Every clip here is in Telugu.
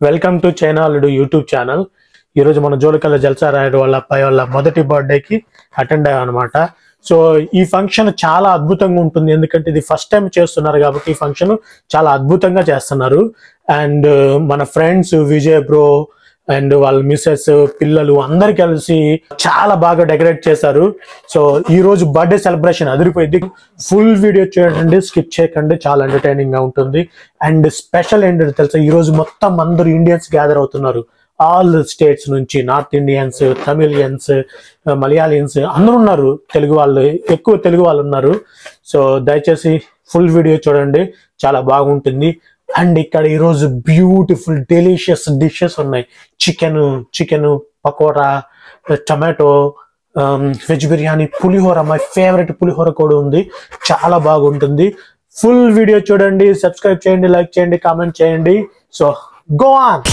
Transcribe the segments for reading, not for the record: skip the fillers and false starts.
వెల్కమ్ టు చైనా అల్లుడు యూట్యూబ్ ఛానల్. ఈరోజు మన జోలికల్ల జల్సా రాయుడు వాళ్ళ అబ్బాయి వాళ్ళ మొదటి బర్త్డేకి అటెండ్ అయ్యామన్నమాట. సో ఈ ఫంక్షన్ చాలా అద్భుతంగా ఉంటుంది, ఎందుకంటే ఇది ఫస్ట్ టైం చేస్తున్నారు కాబట్టి ఈ ఫంక్షన్ చాలా అద్భుతంగా చేస్తున్నారు. అండ్ మన ఫ్రెండ్స్ విజయ్ బ్రో అండ్ వాళ్ళ మిస్సెస్ పిల్లలు అందరు కలిసి చాలా బాగా డెకరేట్ చేశారు. సో ఈ రోజు బర్త్డే సెలబ్రేషన్ అదిరిపోయింది. ఫుల్ వీడియో చూడండి, స్కిప్ చేయకండి, చాలా ఎంటర్టైనింగ్ గా ఉంటుంది. అండ్ స్పెషల్ ఏంటంటే తెలుసా, ఈ రోజు మొత్తం అందరూ ఇండియన్స్ గ్యాదర్ అవుతున్నారు. ఆల్ స్టేట్స్ నుంచి, నార్త్ ఇండియన్స్, తమిళియన్స్, మలయాళీన్స్ అందరూ ఉన్నారు. తెలుగు వాళ్ళు, ఎక్కువ తెలుగు వాళ్ళు ఉన్నారు. సో దయచేసి ఫుల్ వీడియో చూడండి, చాలా బాగుంటుంది. అండ్ ఇక్కడ ఈరోజు బ్యూటిఫుల్ డెలిషియస్ డిషెస్ ఉన్నాయి. Chicken pakoda, tomato, veg biryani, pulihora, my favourite pulihora కూడా ఉంది, చాలా బాగుంటుంది. ఫుల్ వీడియో చూడండి, సబ్స్క్రైబ్ చేయండి, లైక్ చేయండి, కామెంట్ చేయండి. So go on.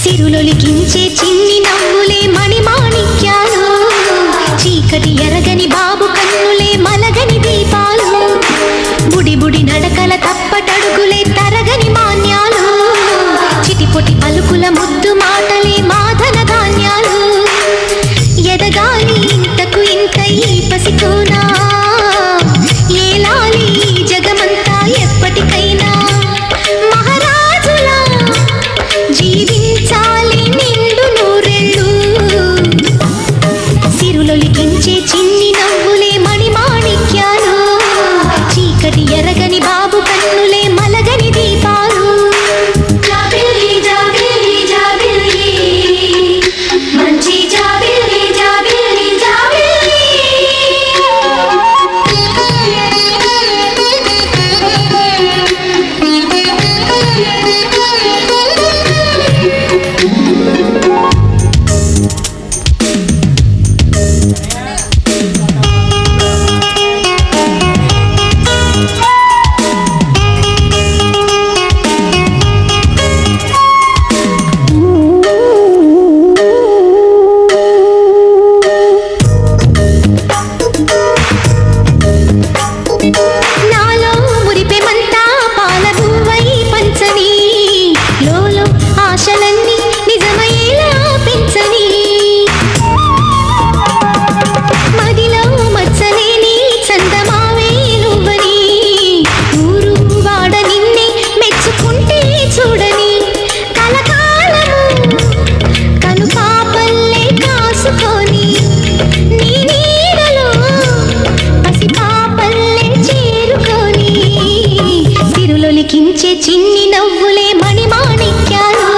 సిరులొలికించే చిన్ని నవ్వులే మణిమాణిక్యాలు, చీకటి ఎరగని బాబు కన్నులే మలగని దీపాలు, బుడి బుడి నడకల తప్పటడుగులే తరగని మాన్యాలు, చిటిపొటి పలుకుల ముద్దు మాటలే మాధన ధాన్యాలు, ఎదగాలి ఇంతకు ఇంత ఈ పసికోనా, ఏలాలి జగమంతా ఎప్పటికైనా, మహారాజులా జీవించాలి నిండు నూరెళ్ళు, సిరులొలికించే చిన్ని నవ్వులే మణిమాణిక్యాలు, చీకటి ఎరగని బాబు కన్నులే మలగని దీపాలు. జాబిల్లి జాబిల్లి జాబిల్లి మంచి జాబిల్లి జాబిల్లి జాబిల్లి. నాలో మురిపెమంతా పాల పువ్వై పంచని, లోలో ఆశలన్నీ నిజమయ్యేలా పెంచని, మదిలో మచ్చలేని చందమావే నువ్వని, ఊరు వాడ నిన్నే మెచ్చుకుంటే చూడని, కలకాలము కను పాపల్లే కాసుకొని, నీ నీడలో పసి పాపల్లే చేరుకొని, సిరులొలికించే చిన్ని నవ్వులే మణిమాణిక్యాలు,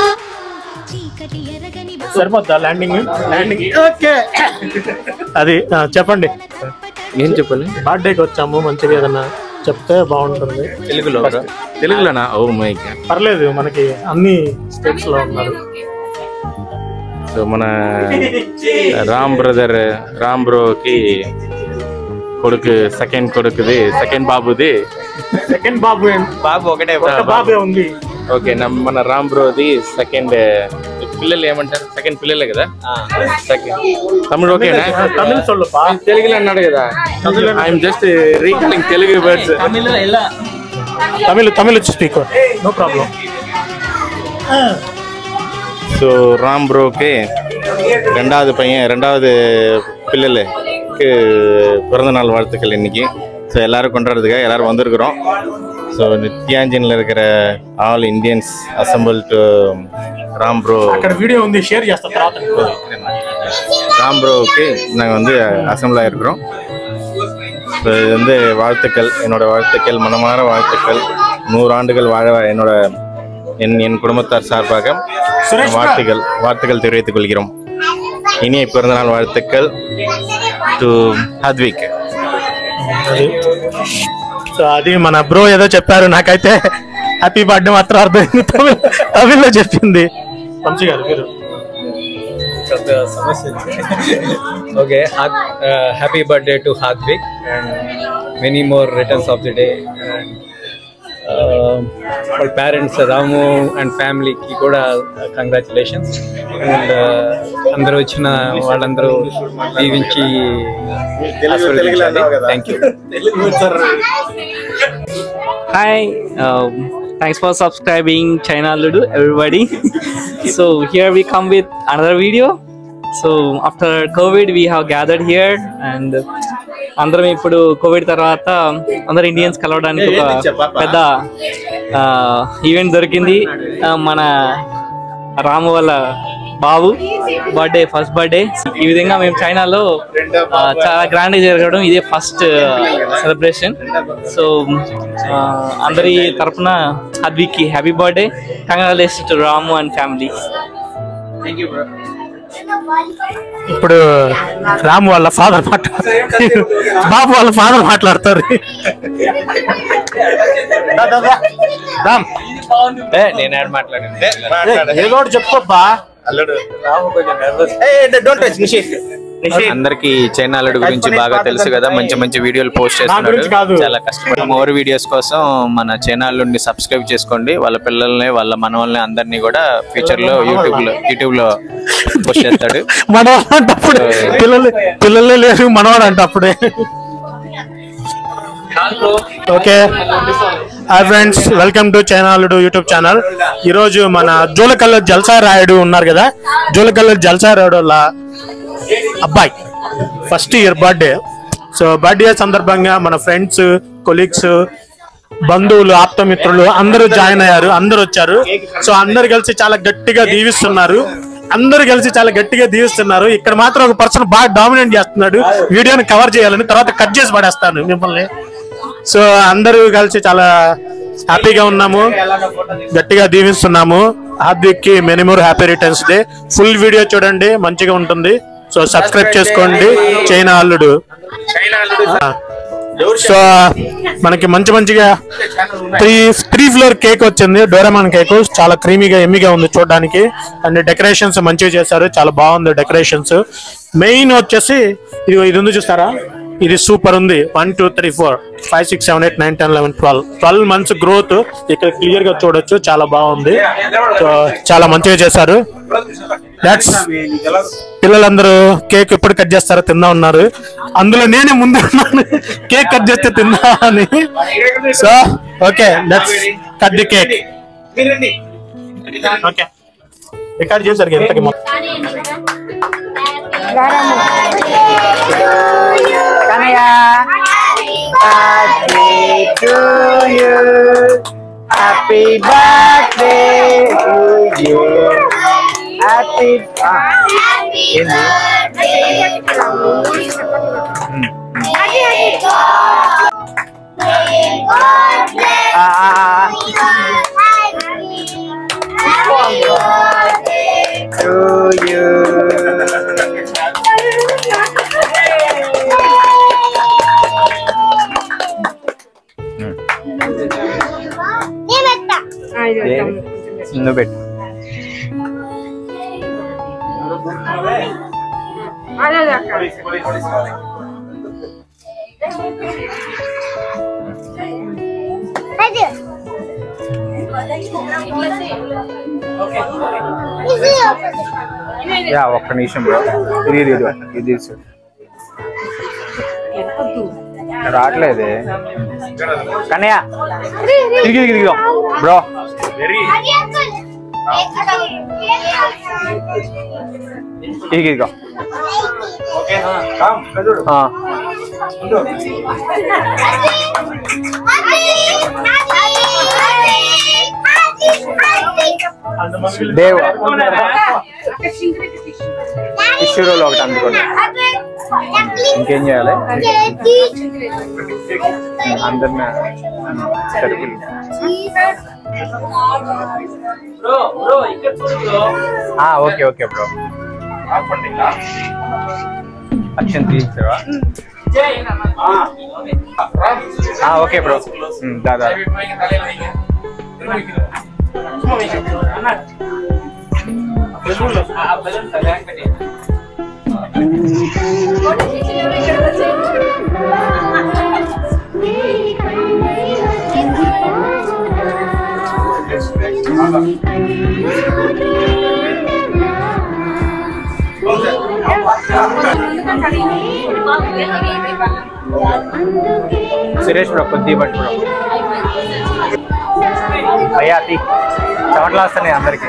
చీకటి ఎరగని సరిపోద్దా ల్యాండింగ్? ఓకే, అది చెప్పండి. ఏం చెప్పాలి? బర్త్డేకి వచ్చాము, మంచిగా ఏదన్నా చెప్తే బాగుంటుంది. తెలుగులోనా? ఓ మై గాడ్, పర్లేదు, మనకి అన్ని స్టేట్స్ లో ఉన్నారు. సో మన రామ్ బ్రోకి కొడుకు, సెకండ్ కొడుకుది, సెకండ్ బాబుది. సెకండ్ బాబు బాబు ఒకటే బాబే ఉంది. ఓకే, మన రామ్ బ్రోది సెకండ్ పిల్లలు ఏమంటారు? సెకండ్ పిల్లలే కదా. సెకండ్ తమిళ్ ఓకేనా? తమిళ్ సొల్లుపా. తెలుగులో అన్నాడు కదా. I'm just recalling Telugu words. Tamil speaker, no problem. So Ram ப்ரோக்கு ரெண்டாவது பிள்ளைக்கு பிறந்தநாள் வாழ்த்துக்கள் இன்னைக்கு. ஸோ எல்லாரும் கொண்டாடுறதுக்காக எல்லாரும் வந்திருக்கிறோம். ஸோ தியான்ஜின்ல இருக்கிற all Indians assemble to Ram bro. అక్కడ వీడియో ఉంది, షేర్ చేస్తా తర్వాత. ராம் ப்ரோவுக்கு நாங்கள் வந்து அசெம்பிள் ஆகிருக்கிறோம். ஸோ இது வந்து வாழ்த்துக்கள், என்னோட வாழ்த்துக்கள், மனமார வாழ்த்துக்கள். 100 ஆண்டுகள் வாழ என்னோட என் குடும்பத்தார் சார்பாக வாழ்த்துக்கள் தெரிவித்துக் கொள்கிறோம். இனிய பிறந்தநாள் வாழ்த்துக்கள் டு ஹத்விக். సో అది మన బ్రో ఏదో చెప్పారు, నాకైతే హ్యాపీ బర్త్డే మాత్రం అర్థమైంది, తమిళ్లో చెప్పింది. వంశీ గారు మీరు Okay, happy birthday to Hardik and many more returns of the day. And all parents, Ramu and family ki kuda congratulations. And andaru vachina vallandaru దీవించి ఆశీర్వదించాలి. Thank you. Hi, thanks for subscribing China Alludu, everybody. So here we come with another video. So after COVID we have gathered here and అందరం ఇప్పుడు కోవిడ్ తర్వాత అందరు ఇండియన్స్ కలవడానికి ఒక పెద్ద ఈవెంట్ దొరికింది. మన రాము వాళ్ళ బాబు బర్త్డే, ఫస్ట్ బర్త్డే. ఈ విధంగా మేము చైనాలో చాలా గ్రాండ్ గా జరగడం ఇదే ఫస్ట్ సెలబ్రేషన్. సో అందరి తరఫున హార్దిక్కి happy birthday, congratulations to Ramu and family. ఇప్పుడు రాము వాళ్ళ ఫాదర్ బాబు వాళ్ళ ఫాదర్ మాట్లాడతారు. నేను యాడ్ మాట్లాడాను. ఏదో చెప్పబ్బా. అందరికి చైనా అల్లుడు గురించి బాగా తెలుసు కదా, మంచి మంచి వీడియోలు పోస్ట్ చేస్తున్నాడు, చాలా కష్టపడి. మోర్ వీడియోస్ కోసం మన చైనా అల్లుడిని సబ్స్క్రైబ్ చేసుకోండి. వాళ్ళ పిల్లల్ని, వాళ్ళ మనవల్ని అందరినీ కూడా ఫ్యూచర్ లో యూట్యూబ్ లో పోస్ట్ చేస్తాడు. మనవాడు అంటే అప్పుడే పిల్లలే లేరు, మనవాడు అంటే అప్పుడే. Okay hi friends, welcome to China అల్లుడు యూట్యూబ్ ఛానల్. ఈరోజు మన జోలకల్ల జల్సా రాయుడు ఉన్నారు కదా, జోలకల్ల జల్సా రాయుడు వాళ్ళ అబ్బాయి first year birthday. So birthday సందర్భంగా మన ఫ్రెండ్స్, కొలీగ్స్, బంధువులు, ఆప్తమిత్రులు అందరూ జాయిన్ అయ్యారు, అందరు వచ్చారు. సో అందరు కలిసి చాలా గట్టిగా దీవిస్తున్నారు. ఇక్కడ మాత్రం ఒక పర్సన్ బాగా డామినేట్ చేస్తున్నాడు, వీడియోని కవర్ చేయాలని, తర్వాత కట్ చేసి పడేస్తాను మిమ్మల్ని. సో అందరూ కలిసి చాలా హ్యాపీగా ఉన్నాము, గట్టిగా దీవిస్తున్నాము. హార్దిక్కి many more happy returns day. Full video చూడండి, మంచిగా ఉంటుంది. సో సబ్స్క్రైబ్ చేసుకోండి చైనా అల్లుడు. సో మనకి మంచిగా త్రీ ఫ్లోర్ కేక్ వచ్చింది, డోరేమాన్ కేక్. చాలా క్రీమీగా ఎమ్మిగా ఉంది చూడడానికి. అండ్ డెకరేషన్స్ మంచిగా చేశారు, చాలా బాగుంది డెకరేషన్స్. మెయిన్ వచ్చేసి ఇది ఉంది చూస్తారా, ఇది సూపర్ ఉంది. 1 2 3 4 5 6 7 8 9 10 11 12 మంత్స్ గ్రోత్ ఇక్కడ క్లియర్ గా చూడొచ్చు, చాలా బాగుంది. సో చాలా మంచిగా చేశారు. పిల్లలందరూ కేక్ ఎప్పుడు కట్ చేస్తారో తిందా ఉన్నారు, అందులో నేనే ముందు ఉన్నాను కేక్ కట్ చేస్తే తిందా అని. So okay, let's cut the cake. Okay record చేశారు ఎంతకి Happy birthday to you. Happy birthday to you. నువ్వు పెట్టు. యా ఒక్క నిమిషం బ్రో, ఇది రావట్లేదే కన్నయ్య, ఇదిగో బ్రో. ఇదిగో దేవ్ ఇష్యూరోలు ఒకటి అందుకోండి. ఇంకేం చేయాలి అందరిని సరుకులు. ఓకే ఓకే బ్రో, అక్షం తీసావా? ఓకే బ్రో దాదా సురేష్ బ్రో కొద్ది బట్ బ్రో భయ్యా అతి చెమటలు వస్తున్నాయి అందరికి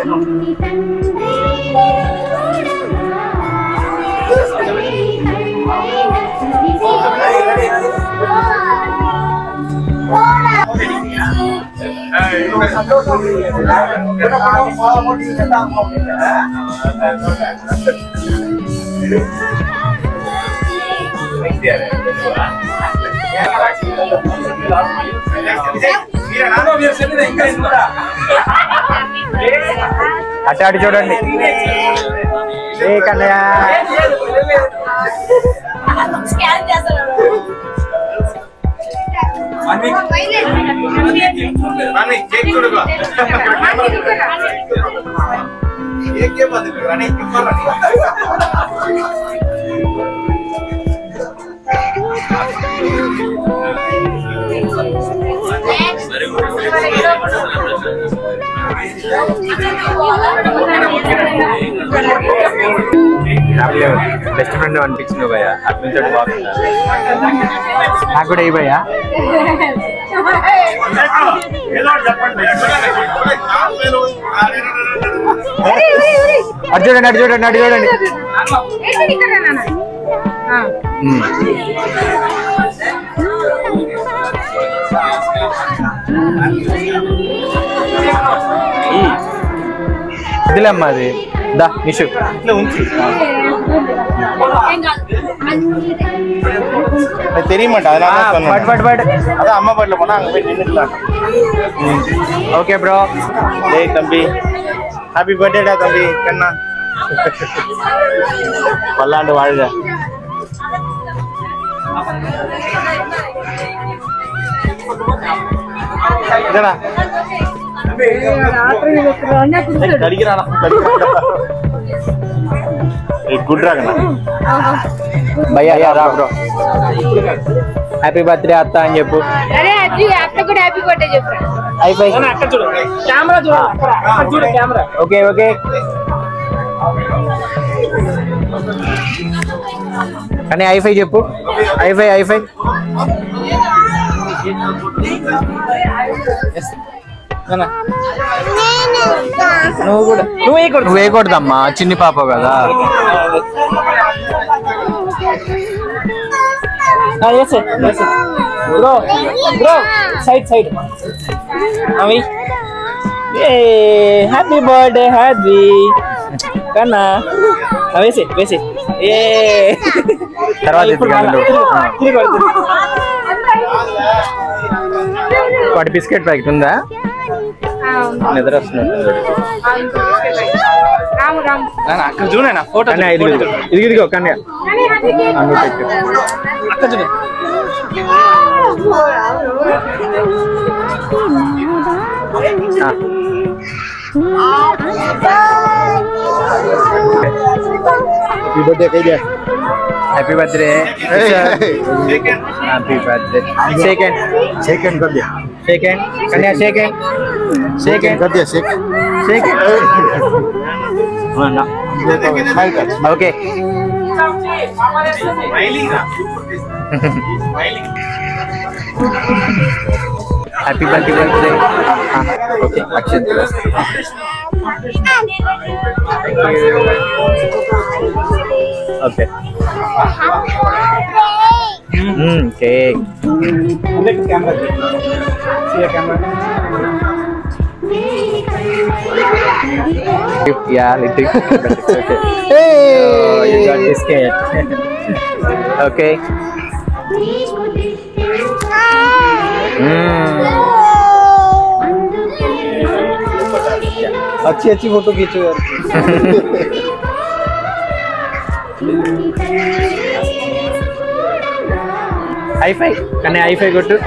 అటు అటు చూడండి ఏ కన్నయ్య బెస్ట్ ఫ్రెండ్ అనిపించింది భయ్య అటు నుంచి అటు బాగుందా నాకు కూడా ఏ భయ్యా అటు చూడండి అటు చూడండి అటు చూడండి ఇదిలేమ్మా అది దా నిషు தெரியுமாட்டா அதான் அம்மா பாட்டில் போனா அங்க போய் நின்றுக்கலாம். Okay bro. டேய் தம்பி ஹாப்பி பர்த்டேடா தம்பி கண்ணா. பல்லாண்டு வாழ்க. இதடா கடிக்கிறானா గుడ్ రా కన్నా భయ్యా రా బ్రో హ్యాపీ బర్త్డే అత్త అని చెప్పు. అరే అజ్జి అత్త కూడా హ్యాపీ బర్త్డే చెప్పు. హై అక్కడ చూడు కెమెరా చూడు అక్కడ చూడు కెమెరా. ఓకే ఓకే కానీ హై చెప్పు. హై నువ్వు కూడా నువ్వే కొడదమ్మా చిన్ని పాప కదా. బ్రో బ్రో సైడ్ సైడ్ అవి హ్యాపీ బర్త్డే హ్యాపీ కన్నా వేసి వేసి ఏ తర్వాత వాటి బిస్కెట్ ప్యాకెట్ ఉందా? నిద్ర వస్తున్నట్టు అక్కడ చూడనా ఫోటో ఇదిగో కన్యా అక్కడ చూడు. Happy birthday happy birthday. Second second कर दिया సెకండ్ కన్యా సెకండ్ सेकंड कर दिया सेकंड स्माइल कर okay happy birthday okay Akshat okay cake yeah little okay oh you got this cake okay अच्छी फोटो खींचो यार హైఫై కానీ హైఫై కొట్టు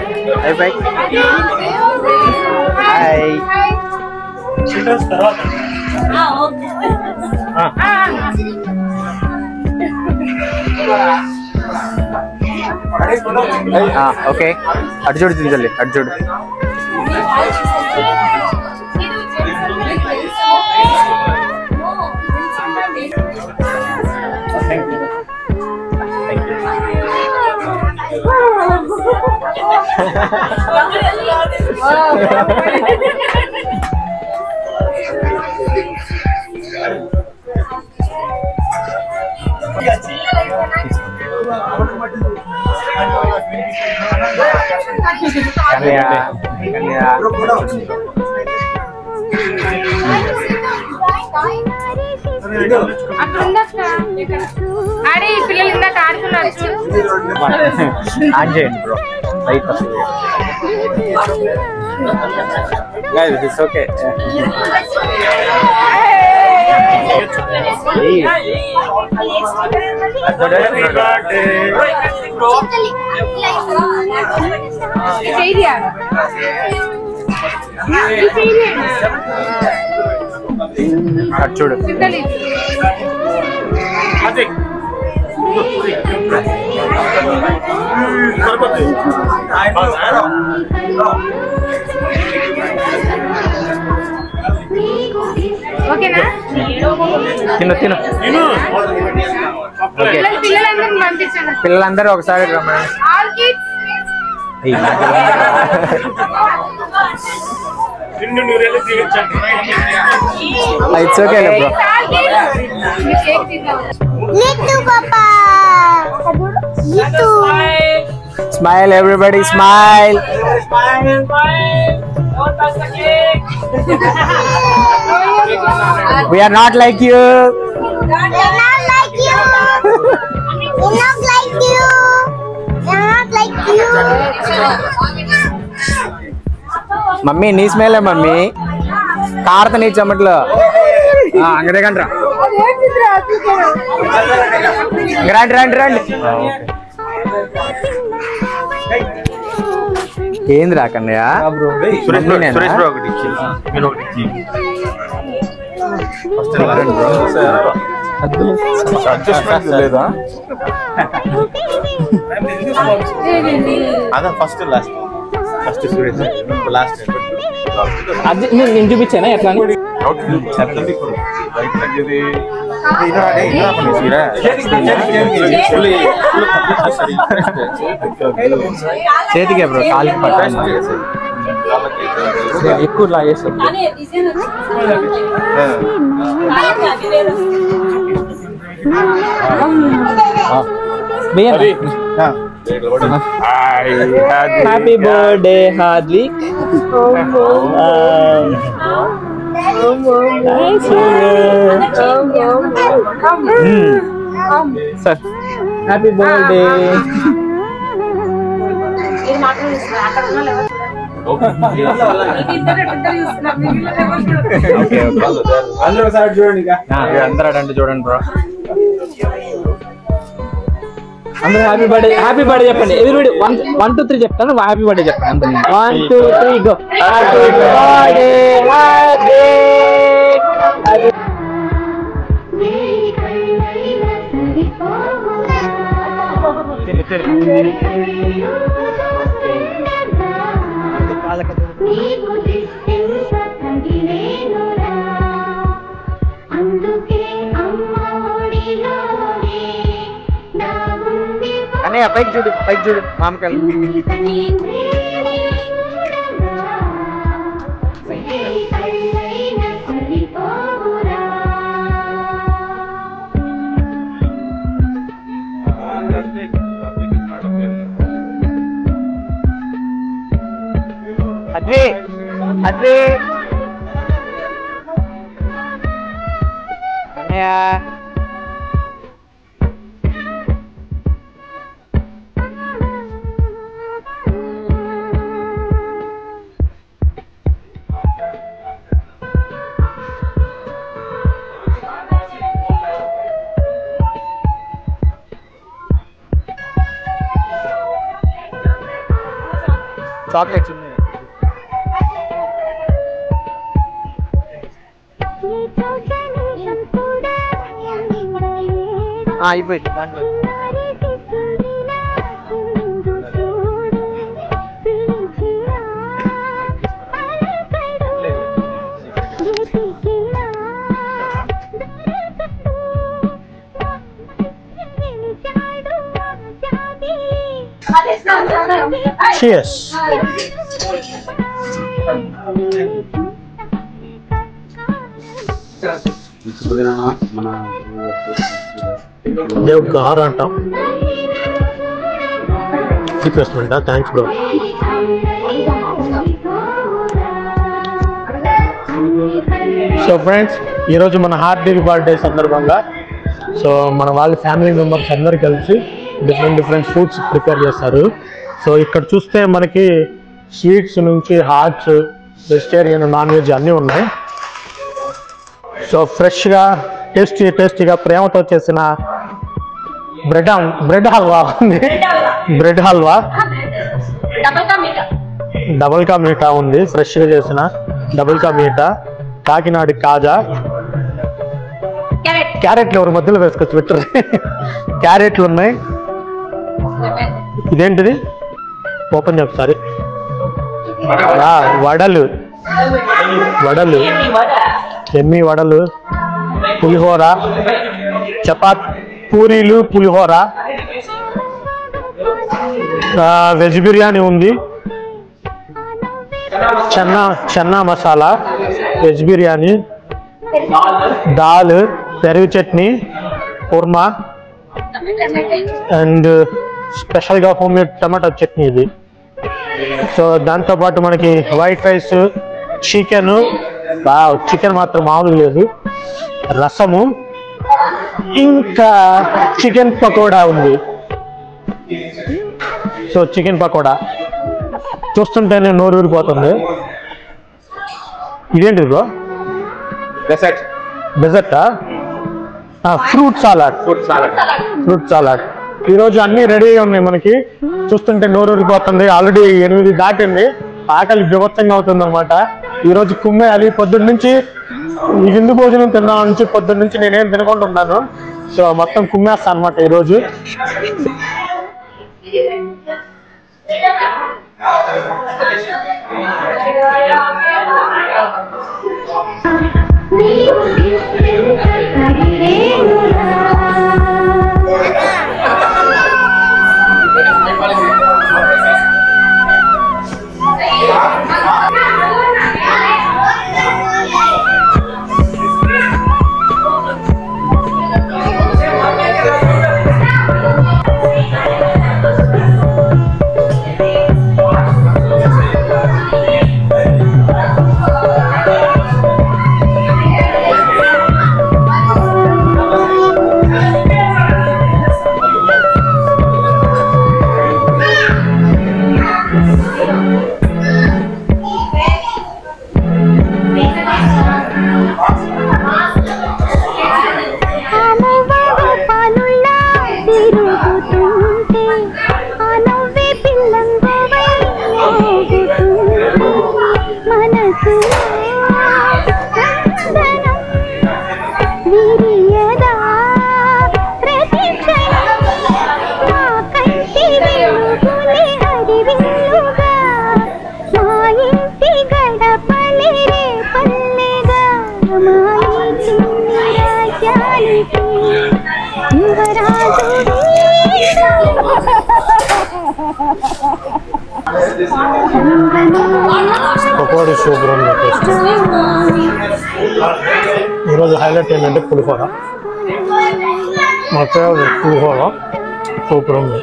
హైఫై హాయ్ ఓకే అటు చూడు తింటలే అటు చూడు అరే ఈ పిల్లలు ఇందాక ఆడుతున్నారు చూడు ఆన్ చేయండి బ్రో లైట్ వస్తుంది guys it's okay అటు చూడు ఓకేనా తిను తిను పిల్లలందరినీ పంపించండి పిల్లలందరూ ఒకసారి రమ్మని all kids it's okay bro Little Papa. Little. Smile, everybody, smile. We are not like you. We're not like you. We're not like you. We're not like you. Mummy నీ స్మైల్ మమ్మీ కారత నీ చెమట్లో అంగదే కంట్రా రండి రండి రండి ఏంది రాకన్నయ్య సురేష్ బ్రో ఒకటి మీరు ఒకటి లేదా అదా first last first Suresh last అది నేను చూపించానా ఎట్లా చేతికే బ్రో కాలికి పట్టాలి ఎక్కువ లాగేస్తాం happy birthday Hardik sir happy birthday అందరూ అడండి చూడండి బ్రో అందరూ హ్యాపీ బర్త్డే చెప్పండి ఎవ్రీబడి 1 2 3 చెప్తాను హ్యాపీ బర్త్డే చెప్పండి 1 2 3 గో హ్యాపీ బర్త్డే అన్నయ్య పైకి చూడు మామకాయలు అద్వి అన్నయ్య చాక్లెట్స్ ఉన్నాయి. అయిపోయింది దాంట్లో. Cheers. దేవుడికి ఆహారం అంటాం. రిక్వెస్ట్మెంట్. Thanks bro. సో ఫ్రెండ్స్, ఈరోజు మన హార్డీ బర్త్డే సందర్భంగా సో మన వాళ్ళ ఫ్యామిలీ మెంబర్స్ అందరు కలిసి డిఫరెంట్ ఫుడ్స్ ప్రిపేర్ చేస్తారు. సో ఇక్కడ చూస్తే మనకి స్వీట్స్ నుంచి హాట్స్, వెజిటేరియన్, నాన్ వెజ్ అన్నీ ఉన్నాయి. సో ఫ్రెష్గా టేస్టీగా ప్రేమతో చేసిన బ్రెడ్ హల్వా ఉంది. బ్రెడ్ హల్వా, డబుల్ కా మీఠా ఉంది. ఫ్రెష్గా చేసిన డబుల్ కా మీఠా, కాకినాడ కాజా, క్యారెట్లు ఎవరి మధ్యలో వేసుకోవచ్చు పెట్టరు. క్యారెట్లు ఉన్నాయి. ఇదేంటిది ఓపెన్ ఒకసారి. వడలు, ఎమ్మి వడలు, పులిహోర, పూరీలు, పులిహోర, వెజ్ బిర్యానీ ఉంది, చెన్నా మసాలా, వెజ్ బిర్యానీ, దాల్, పెరుగు చట్నీ, కుర్మా అండ్ స్పెషల్గా హోమ్మేడ్ టమాటో చట్నీ ఇది. సో దాంతోపాటు మనకి వైట్ రైస్, చికెన్ మాత్రం మామూలు లేదు, రసము, ఇంకా చికెన్ పకోడా ఉంది. సో చికెన్ పకోడా చూస్తుంటేనే నోరు ఊరిపోతుంది. ఇదేంటిది బ్రో? డెజర్టా? Fruit salad. ఈరోజు అన్నీ రెడీగా ఉన్నాయి మనకి. చూస్తుంటే నోరు ఊరిపోతుంది. ఆల్రెడీ 8 దాటింది. ఆకలి బీభత్సంగా అవుతుంది అనమాట. ఈరోజు కుమ్మేయాలి. పొద్దున్న నుంచి ఈ విందు భోజనం తిందాం నుంచి పొద్దున్న నుంచి నేనేం తినకుంటున్నాను. సో మొత్తం కుమ్మేస్తాను అనమాట ఈరోజు. పకోడీ సూపర్ ఉంది టేస్ట్. ఈరోజు హైలైట్ ఏంటంటే పులిహోర. మా ఫేవరెట్ పులిహోర సూపర్ ఉంది.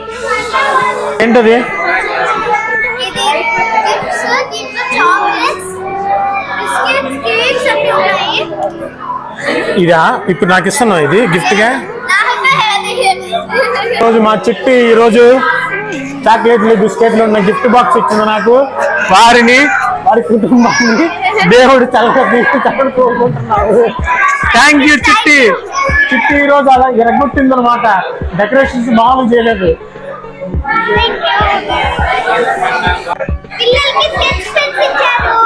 ఏంటది? ఇదా ఇప్పుడు నాకు ఇస్తున్నావు? ఇది గిఫ్ట్గా ఈరోజు మా చిట్టి ఈరోజు చాక్లెట్లు, బిస్కెట్లు ఉన్న గిఫ్ట్ బాక్స్ ఇచ్చింది నాకు. వారి కుటుంబాన్ని దేవుడు చల్లగా కోరుకుంటున్నాడు. థ్యాంక్ యూ చిట్టి. చిట్టి ఈరోజు అలా ఎరగొట్టింది అనమాట. డెకరేషన్స్ మామూలు చేయలేదు. పిల్లలకి పెన్స్ ఇచ్చారు.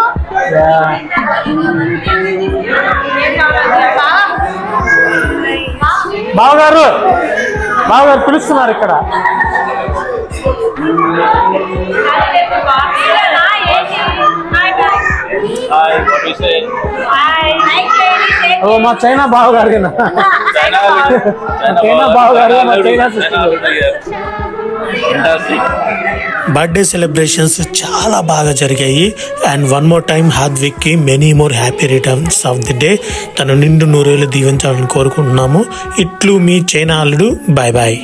బావగారు పిలుస్తున్నారు ఇక్కడ. ఓ మా చైనా బావగారు చైనా బావగారు మా చైనా సిస్టర్. బర్త్డే సెలబ్రేషన్స్ చాలా బాగా జరిగాయి. And one more time Hardvik కి many more happy returns of the day. తను నిండు నూరేళ్ళు దీవించాలని కోరుకుంటున్నాము. ఇట్లు మీ చైనా అల్లుడు. Bye bye.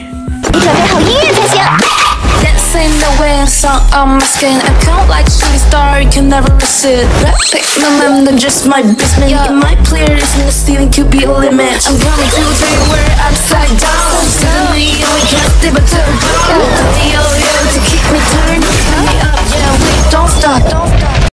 Ain't no way I'm song on my skin. I count like shooting star, you can never resist. Pick my mem, then just my business. You might clear this in the ceiling, could be a limit. I'm coming to tell you where I'm upside down. Suddenly, and we can't stay but turn. Yo, yo, to keep me turned. Me up, yeah, we don't stop.